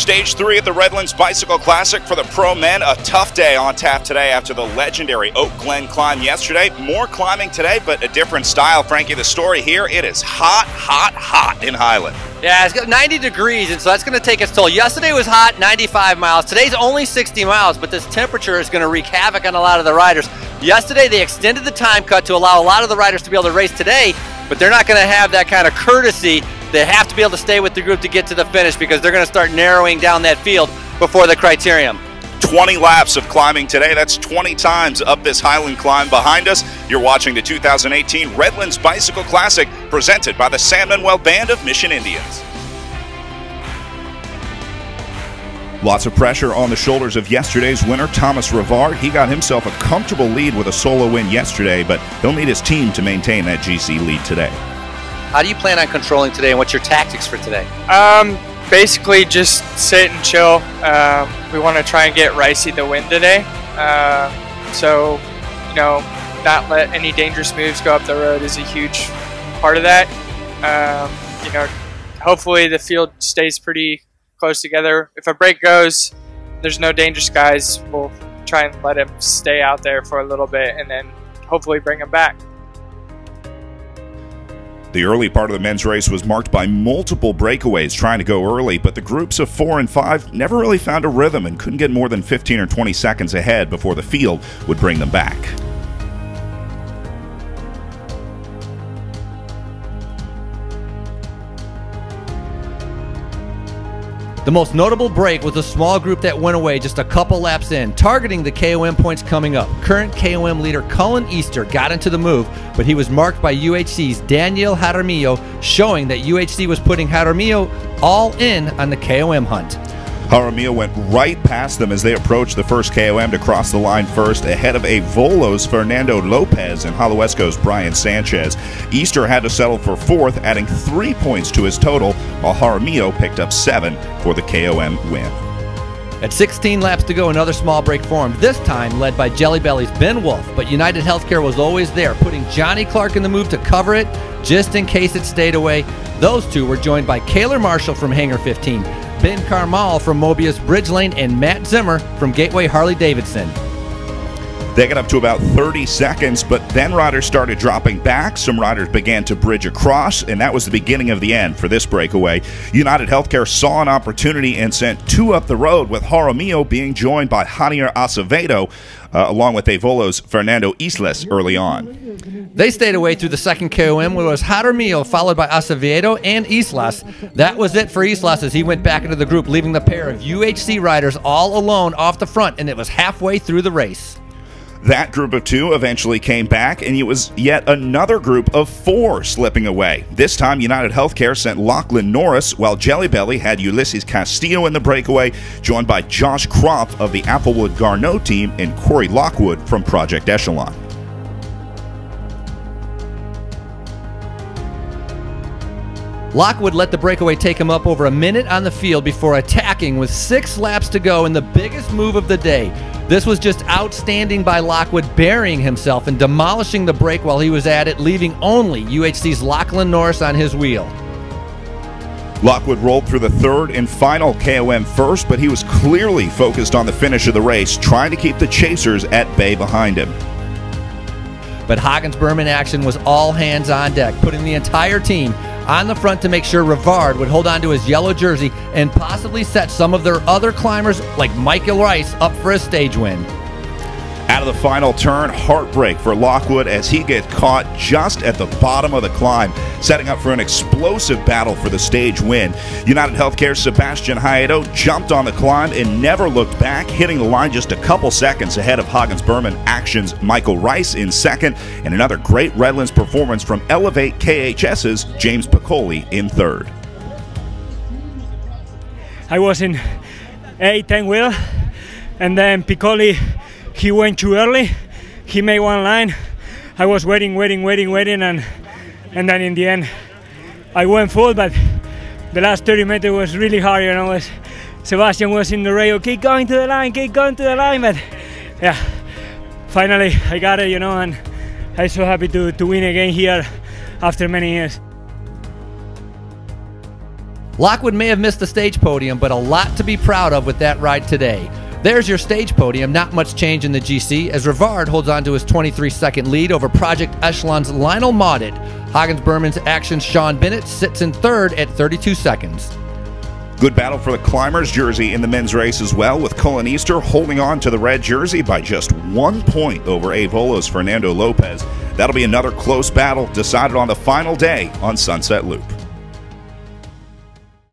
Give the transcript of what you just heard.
Stage 3 at the Redlands Bicycle Classic for the pro men. A tough day on tap today after the legendary Oak Glen climb yesterday. More climbing today, but a different style. Frankie, the story here, it is hot, hot, hot in Highland. Yeah, it's got 90 degrees, and so that's going to take its toll. Yesterday was hot, 95 miles. Today's only 60 miles, but this temperature is going to wreak havoc on a lot of the riders. Yesterday, they extended the time cut to allow a lot of the riders to be able to race today, but they're not going to have that kind of courtesy. They have to be able to stay with the group to get to the finish because they're going to start narrowing down that field before the criterium. 20 laps of climbing today. That's 20 times up this Highland climb behind us. You're watching the 2018 Redlands Bicycle Classic presented by the San Manuel Band of Mission Indians. Lots of pressure on the shoulders of yesterday's winner, Thomas Rivard. He got himself a comfortable lead with a solo win yesterday, but he'll need his team to maintain that GC lead today. How do you plan on controlling today, and what's your tactics for today? Basically just sit and chill. We want to try and get Ricey the win today. So, you know, not let any dangerous moves go up the road is a huge part of that. You know, hopefully the field stays pretty close together. If a break goes, there's no dangerous guys. We'll try and let him stay out there for a little bit and then hopefully bring him back. The early part of the men's race was marked by multiple breakaways trying to go early, but the groups of 4 and 5 never really found a rhythm and couldn't get more than 15 or 20 seconds ahead before the field would bring them back. The most notable break was a small group that went away just a couple laps in, targeting the KOM points coming up. Current KOM leader Cullen Easter got into the move, but he was marked by UHC's Daniel Jaramillo, showing that UHC was putting Jaramillo all in on the KOM hunt. Jaramillo went right past them as they approached the first KOM to cross the line first, ahead of Volo's Fernando Lopez and Haluesco's Brian Sanchez. Easter had to settle for 4th, adding 3 points to his total, while Jaramillo picked up 7 for the KOM win. At 16 laps to go, another small break formed, this time led by Jelly Belly's Ben Wolf, but United Healthcare was always there, putting Johnny Clark in the move to cover it, just in case it stayed away. Those two were joined by Kaylor Marshall from Hangar 15, Ben Carmal from Mobius Bridge Lane, and Matt Zimmer from Gateway Harley-Davidson. They got up to about 30 seconds, but then riders started dropping back. Some riders began to bridge across, and that was the beginning of the end for this breakaway. United Healthcare saw an opportunity and sent 2 up the road, with Jaramillo being joined by Janier Acevedo, along with Volo's Fernando Islas early on. They stayed away through the second KOM, where it was Jaramillo followed by Acevedo and Islas. That was it for Islas as he went back into the group, leaving the pair of UHC riders all alone off the front, and it was halfway through the race. That group of 2 eventually came back, and it was yet another group of 4 slipping away. This time, United Healthcare sent Lachlan Norris, while Jelly Belly had Ulysses Castillo in the breakaway, joined by Josh Kropf of the Applewood Garneau team and Corey Lockwood from Project Echelon. Lockwood let the breakaway take him up over a minute on the field before attacking with 6 laps to go in the biggest move of the day. This was just outstanding by Lockwood, burying himself and demolishing the break while he was at it, leaving only UHC's Lachlan Norris on his wheel. Lockwood rolled through the 3rd and final KOM first, but he was clearly focused on the finish of the race, trying to keep the chasers at bay behind him. But Hagens-Berman action was all hands on deck, putting the entire team on the front to make sure Rivard would hold on to his yellow jersey and possibly set some of their other climbers like Michael Rice up for a stage win. Out of the final turn, heartbreak for Lockwood as he gets caught just at the bottom of the climb, setting up for an explosive battle for the stage win. United Healthcare's Sebastian Haedo jumped on the climb and never looked back, hitting the line just a couple seconds ahead of Hagens-Berman Action's Michael Rice in 2nd, and another great Redlands performance from Elevate KHS's James Piccoli in 3rd. I was in 8-10 wheel, and then Piccoli, he went too early. He made one line. I was waiting, and then in the end, I went full, but the last 30 meters was really hard, you know. Sebastian was in the rail, keep going to the line, but yeah, finally I got it, you know, and I'm so happy to win again here after many years. Lockwood may have missed the stage podium, but a lot to be proud of with that ride today. There's your stage podium. Not much change in the GC as Rivard holds on to his 23-second lead over Project Echelon's Lionel Maudet. Hagens-Berman's Action's Sean Bennett sits in third at 32 seconds. Good battle for the Climbers jersey in the men's race as well, with Cullen Easter holding on to the red jersey by just 1 point over Avolo's Fernando Lopez. That'll be another close battle decided on the final day on Sunset Loop.